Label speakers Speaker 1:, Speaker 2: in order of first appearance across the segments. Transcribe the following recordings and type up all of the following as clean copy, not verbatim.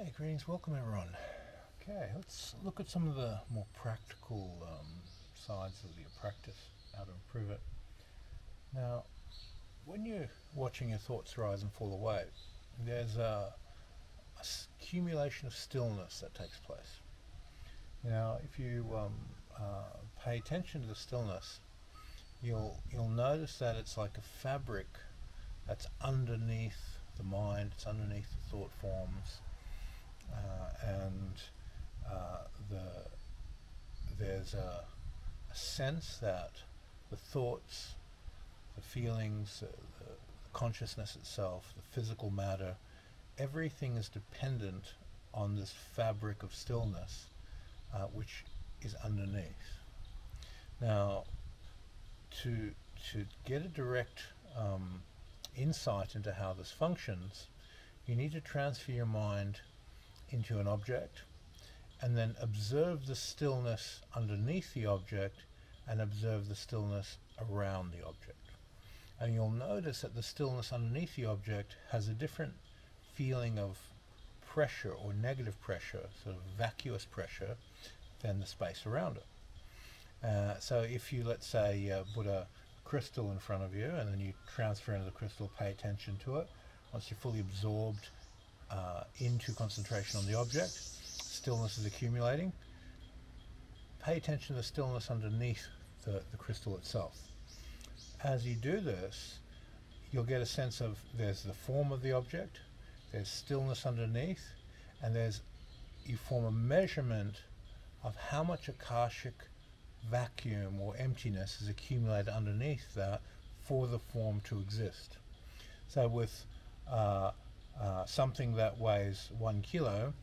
Speaker 1: Okay, greetings, welcome everyone. Okay, let's look at some of the more practical sides of your practice, how to improve it. Now, when you're watching your thoughts rise and fall away, there's a accumulation of stillness that takes place. Now, if you pay attention to the stillness, you'll notice that it's like a fabric that's underneath the mind, it's underneath the thought forms, and there's a sense that the thoughts, the feelings, the consciousness itself, the physical matter, everything is dependent on this fabric of stillness, which is underneath. Now, to get a direct insight into how this functions, you need to transfer your mind into an object and then observe the stillness underneath the object and observe the stillness around the object. And you'll notice that the stillness underneath the object has a different feeling of pressure or negative pressure, sort of vacuous pressure, than the space around it. So if you, let's say, put a crystal in front of you and then you transfer into the crystal, pay attention to it. Once you're fully absorbed into concentration on the object, stillness is accumulating. Pay attention to the stillness underneath the crystal itself. As you do this, you'll get a sense of there's the form of the object, there's stillness underneath, and you form a measurement of how much Akashic vacuum or emptiness is accumulated underneath that for the form to exist. So with something that weighs 1 kilo,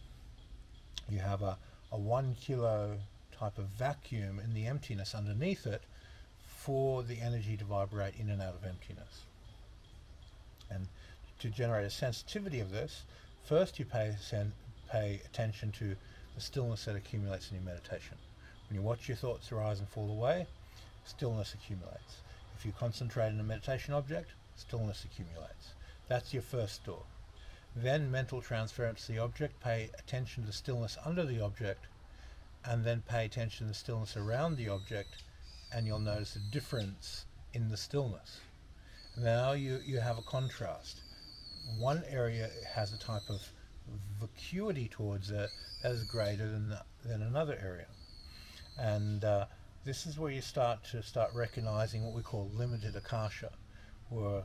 Speaker 1: you have a 1 kilo type of vacuum in the emptiness underneath it for the energy to vibrate in and out of emptiness. And to generate a sensitivity of this, first you pay attention to the stillness that accumulates in your meditation. When you watch your thoughts rise and fall away, stillness accumulates. If you concentrate on a meditation object, stillness accumulates. That's your first door. Then mental transference to the object, pay attention to the stillness under the object, and then pay attention to the stillness around the object, and you'll notice a difference in the stillness. Now you have a contrast. One area has a type of vacuity towards it that is greater than another area. And this is where you start recognizing what we call limited Akasha, where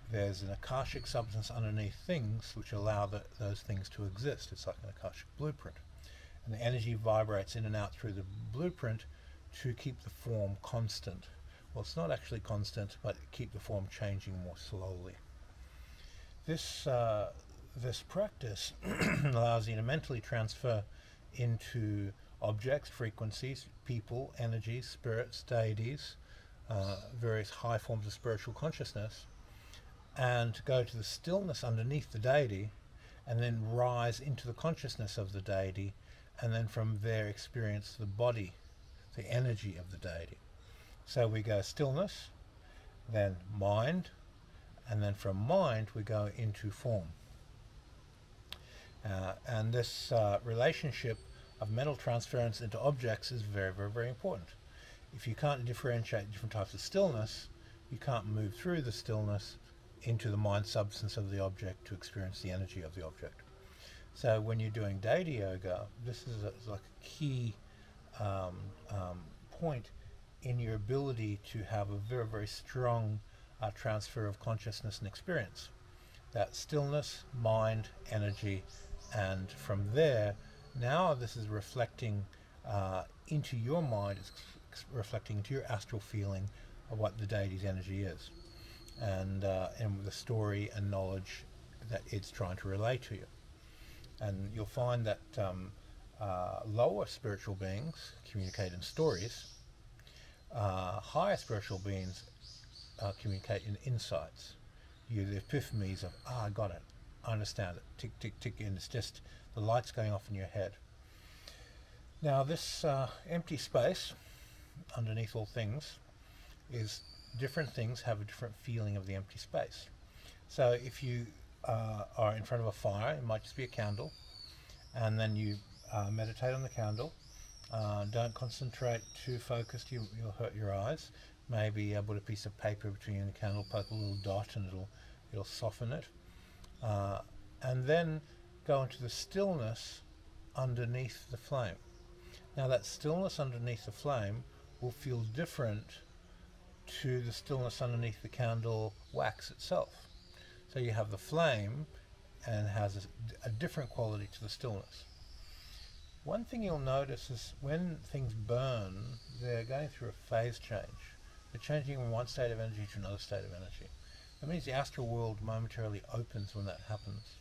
Speaker 1: there's an Akashic substance underneath things which allow those things to exist. It's like an Akashic blueprint. And the energy vibrates in and out through the blueprint to keep the form constant. Well, it's not actually constant, but keep the form changing more slowly. This practice allows you to mentally transfer into objects, frequencies, people, energies, spirits, deities, various high forms of spiritual consciousness, and to go to the stillness underneath the deity and then rise into the consciousness of the deity, and then from there experience the body, the energy of the deity. So we go stillness, then mind, and then from mind we go into form. And this relationship of mental transference into objects is very, very, very important. If you can't differentiate different types of stillness, you can't move through the stillness into the mind substance of the object to experience the energy of the object. So when you're doing deity yoga, this is like a key point in your ability to have a very, very strong transfer of consciousness and experience. That stillness, mind, energy, and from there, now this is reflecting into your mind, it's reflecting into your astral feeling of what the deity's energy is, and the story and knowledge that it's trying to relay to you. And you'll find that lower spiritual beings communicate in stories, higher spiritual beings communicate in insights. The epiphanies of, I got it, I understand it, tick, tick, tick, and it's just the lights going off in your head. Now this empty space underneath all things is different things have a different feeling of the empty space. So if you are in front of a fire, it might just be a candle, and then you meditate on the candle. Don't concentrate too focused, you'll hurt your eyes. Maybe put a piece of paper between the candle, poke a little dot, and it'll soften it. And then go into the stillness underneath the flame. Now that stillness underneath the flame will feel different to the stillness underneath the candle wax itself. So you have the flame and has a different quality to the stillness. One thing you'll notice is when things burn, they're going through a phase change. They're changing from one state of energy to another state of energy. That means the astral world momentarily opens when that happens.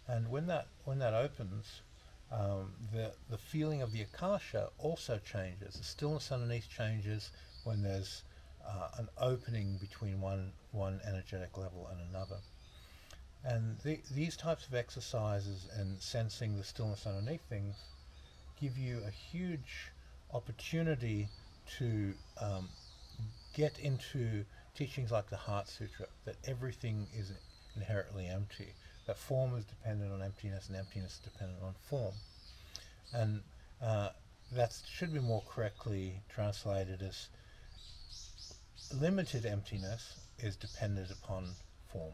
Speaker 1: And when that opens, the feeling of the Akasha also changes. The stillness underneath changes when there's an opening between one energetic level and another. And these types of exercises and sensing the stillness underneath things give you a huge opportunity to get into teachings like the Heart Sutra, that everything is inherently empty, that form is dependent on emptiness and emptiness is dependent on form. And that should be more correctly translated as limited emptiness is dependent upon form,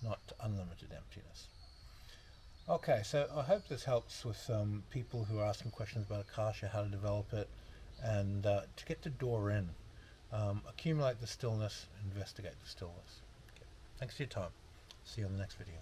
Speaker 1: not unlimited emptiness. Okay, so I hope this helps with people who are asking questions about Akasha, how to develop it, and to get the door in. Accumulate the stillness, investigate the stillness. Okay. Thanks for your time. See you on the next video.